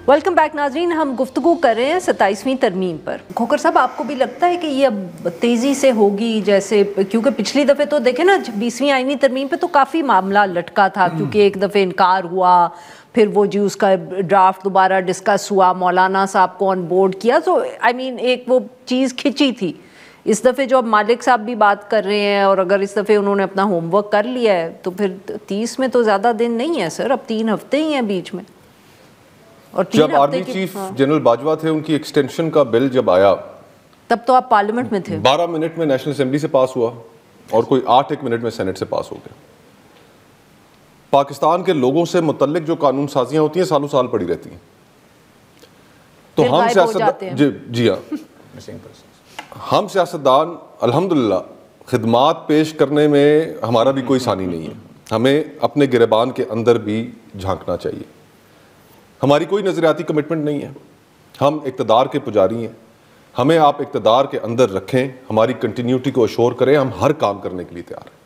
Welcome back ناظرین. ہم گفتگو کر رہے ہیں 27ویں ترمیم پر. کھوکر صاحب, آپ کو بھی لگتا ہے کہ یہ اب تیزی سے ہوگی جیسے, کیونکہ پچھلی دفعہ تو دیکھیں نا 20ویں آئینی ترمیم پہ تو کافی معاملہ لٹکا تھا, کیونکہ ایک دفعہ انکار ہوا, پھر وہ جی اس کا ڈرافٹ دوبارہ ڈسکس ہوا, مولانا صاحب کو آن بورڈ کیا, تو آئی مین ایک وہ چیز کھچی تھی. اس دفعہ جو اب مالک صاحب بھی بات کر رہے ہیں, اور اگر اس دفعہ انہوں نے اپنا ہوم ورک کر لیا ہے تو پھر 30 میں تو زیادہ دن نہیں ہے سر, اب 3 ہفتے ہی ہیں بیچ میں. اور جب آرمی چیف جنرل باجوہ تھے, ان کی ایکسٹینشن کا بل جب آیا تب تو آپ پارلیمنٹ میں تھے. 12 منٹ میں نیشنل اسمبلی سے پاس ہوا اور کوئی 8 منٹ میں سینٹ سے پاس ہو گیا. پاکستان کے لوگوں سے متعلق جو قانون سازیاں ہوتی ہیں سالوں سال پڑی رہتی ہیں, تو ہم ہم سیاستدان الحمدللہ خدمات پیش کرنے میں ہمارا بھی کوئی ثانی نہیں ہے. ہمیں اپنے گریبان کے اندر بھی جھانکنا چاہیے. ہماری کوئی نظریاتی کمٹمنٹ نہیں ہے, ہم اقتدار کے پجاری ہیں. ہمیں آپ اقتدار کے اندر رکھیں, ہماری کنٹینیوٹی کو اشور کریں, ہم ہر کام کرنے کے لیے تیار ہیں.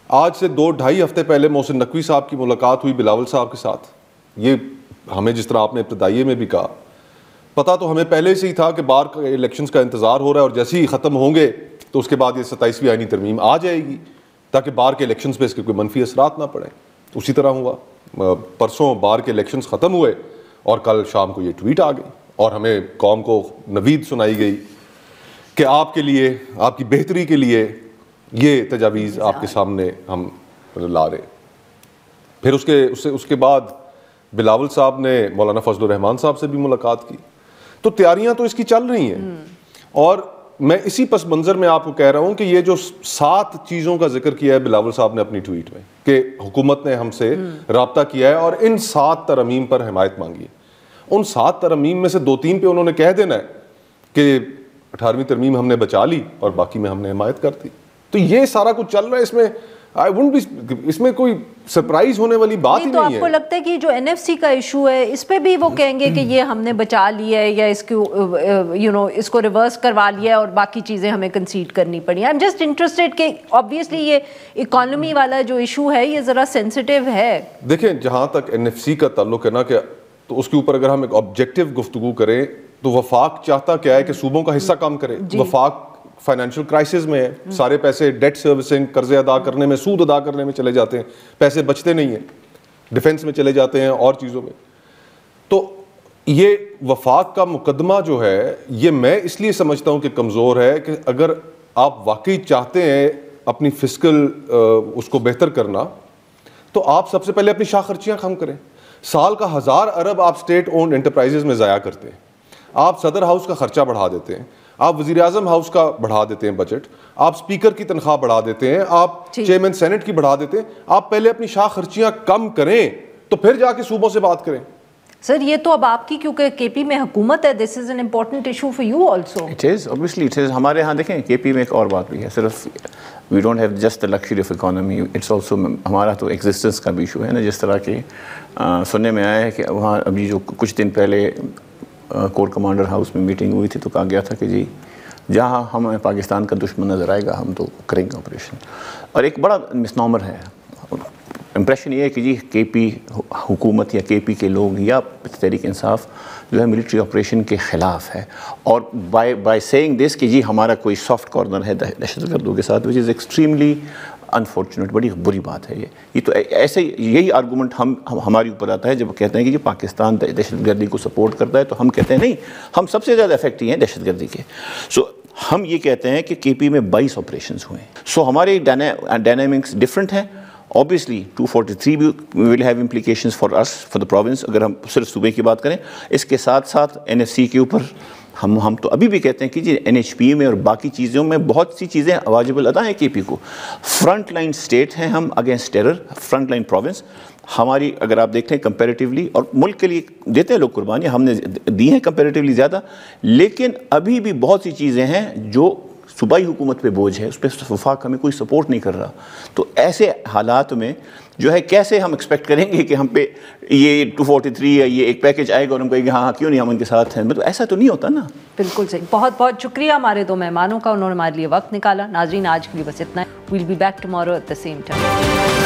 آج سے 2-2.5 ہفتے پہلے محسن نقوی صاحب کی ملاقات ہوئی بلاول صاحب کے ساتھ. یہ ہمیں جس طرح آپ نے ابتدائیے میں بھی کہا, پتہ تو ہمیں پہلے سے ہی تھا کہ بار الیکشنز کا انتظار ہو رہا ہے, اور جیسے ہی ختم ہوں گے تو اس کے بعد یہ 27ویں آئینی ترمیم آ جائے گی تاکہ بار کے الیکشنز پہ اس کے کوئی منفی اثرات نہ پڑیں. اسی طرح ہوا, پرسوں بار کے الیکشنز ختم ہوئے اور کل شام کو یہ ٹویٹ آ گئی اور ہمیں قوم کو نوید سنائی گئی کہ آپ کے لیے, آپ کی بہتری کے لیے یہ تجاویز آپ کے سامنے ہم لا رہے. پھر اس کے بعد بلاول صاحب نے مولانا فضل الرحمان صاحب سے بھی ملاقات کی. تو تیاریاں تو اس کی چل رہی ہیں, اور میں اسی پس منظر میں آپ کو کہہ رہا ہوں کہ یہ جو 7 چیزوں کا ذکر کیا ہے بلاول صاحب نے اپنی ٹویٹ میں کہ حکومت نے ہم سے رابطہ کیا ہے اور ان 7 ترامیم پر حمایت مانگی ہے, ان 7 ترامیم میں سے 2-3 پہ انہوں نے کہہ دینا ہے کہ 18ویں ترمیم ہم نے بچا لی اور باقی میں ہم نے حمایت کر دی. تو یہ سارا کچھ چل رہا ہے, اس میں کوئی سرپرائز ہونے والی بات ہی نہیں ہے. تو آپ کو لگتا ہے کہ جو NFC کا ایشو ہے اس پہ بھی وہ کہیں گے کہ یہ ہم نے بچا لیا ہے یا اس کو ریورس کروا لیا ہے اور باقی چیزیں ہمیں کنسیڈ کرنی پڑی. آئی ایم جسٹ انٹرسٹڈ کہ آبویسلی یہ اکانومی والا جو ایشو ہے یہ ذرا سینسٹیو ہے. دیکھیں جہاں تک NFC کا تعلق ہے نا, کہ تو اس کے اوپر اگر ہم ایک آبجیکٹیو گفتگو کریں تو وفاق چاہتا کیا ہے کہ صوبوں کا حصہ کم کرے. وفاق فائنینشیل کرائسس میں ہے, سارے پیسے ڈیٹ سروسنگ, قرضے ادا کرنے میں, سود ادا کرنے میں چلے جاتے ہیں, پیسے بچتے نہیں ہیں, ڈیفنس میں چلے جاتے ہیں اور چیزوں میں. تو یہ وفاق کا مقدمہ جو ہے یہ میں اس لیے سمجھتا ہوں کہ کمزور ہے کہ اگر آپ واقعی چاہتے ہیں اپنی فسکل اس کو بہتر کرنا تو آپ سب سے پہلے اپنی شاہ خرچیاں کم کریں. سال کا 1000 ارب آپ اسٹیٹ اونڈ انٹرپرائزز میں ضائع کرتے ہیں, آپ صدر ہاؤس کا خرچہ بڑھا دیتے ہیں, آپ وزیر اعظم ہاؤس کا بڑھا دیتے ہیں بجٹ, آپ اسپیکر کی تنخواہ بڑھا دیتے ہیں, آپ چیئرمین سینٹ کی بڑھا دیتے ہیں. آپ پہلے اپنی شاہ خرچیاں کم کریں تو پھر جا کے صوبوں سے بات کریں. سر یہ تو اب آپ کی کیونکہ KP میں حکومت ہے, this is an important issue for you also. It is obviously it is. ہمارے ہاں دیکھیں KP میں ایک اور بات بھی ہے, صرف we don't have just the luxury of economy, it's also ہمارا تو ایگزسٹنس کا بھی ایشو ہے نا. جس طرح کہ سننے میں آیا ہے کہ وہاں ابھی جو کچھ دن پہلے کور کمانڈر ہاؤس میں میٹنگ ہوئی تھی تو کہا گیا تھا کہ جی جہاں ہمیں پاکستان کا دشمن نظر آئے گا ہم تو کریں گے آپریشن. اور ایک بڑا مسنومر ہے, امپریشن یہ ہے کہ جی KP حکومت یا KP کے لوگ یا تحریک انصاف جو ہے ملٹری آپریشن کے خلاف ہے, اور بائی سیئنگ دس کہ جی ہمارا کوئی سافٹ کارنر ہے دہشت گردوں کے ساتھ, وچ از ایکسٹریملی انفارچونیٹ. بڑی بری بات ہے یہ تو ایسے یہی آرگومنٹ ہمارے اوپر آتا ہے جب کہتے ہیں کہ جی پاکستان دہشت گردی کو سپورٹ کرتا ہے, تو ہم کہتے ہیں نہیں, ہم سب سے زیادہ افیکٹ ہی ہیں دہشت گردی کے. سو ہم یہ کہتے ہیں کہ KP میں 22 آپریشنز ہوئے ہیں. سو ہمارے ڈائنامکس ڈفرینٹ ہیں. Obviously 243 بھی will have implications for us, for the province, اگر ہم صرف صوبے کی بات کریں. اس کے ساتھ ساتھ NFC کے اوپر ہم تو ابھی بھی کہتے ہیں کہ جی NHP میں اور باقی چیزوں میں بہت سی چیزیں واجب الادا ہیں KP کو. فرنٹ لائن اسٹیٹ ہیں ہم against terror, front line province ہماری اگر آپ دیکھیں کمپیریٹیولی, اور ملک کے لیے دیتے ہیں لوگ قربانیاں, ہم نے دی ہیں کمپیریٹیولی زیادہ, لیکن ابھی بھی بہت سی چیزیں ہیں جو صوبائی حکومت پہ بوجھ ہے, اس پہ وفاق ہمیں کوئی سپورٹ نہیں کر رہا. تو ایسے حالات میں جو ہے کیسے ہم ایکسپیکٹ کریں گے کہ ہم پہ یہ 243 یا یہ ایک پیکج آئے گا اور ہم کہیں گے ہاں کیوں نہیں ہم ان کے ساتھ ہیں. مطلب ایسا تو نہیں ہوتا نا. بالکل صحیح. بہت بہت شکریہ ہمارے 2 مہمانوں کا, انہوں نے ہمارے لیے وقت نکالا. ناظرین آج کے لیے بس اتنا ہے. We'll be back tomorrow at the same time.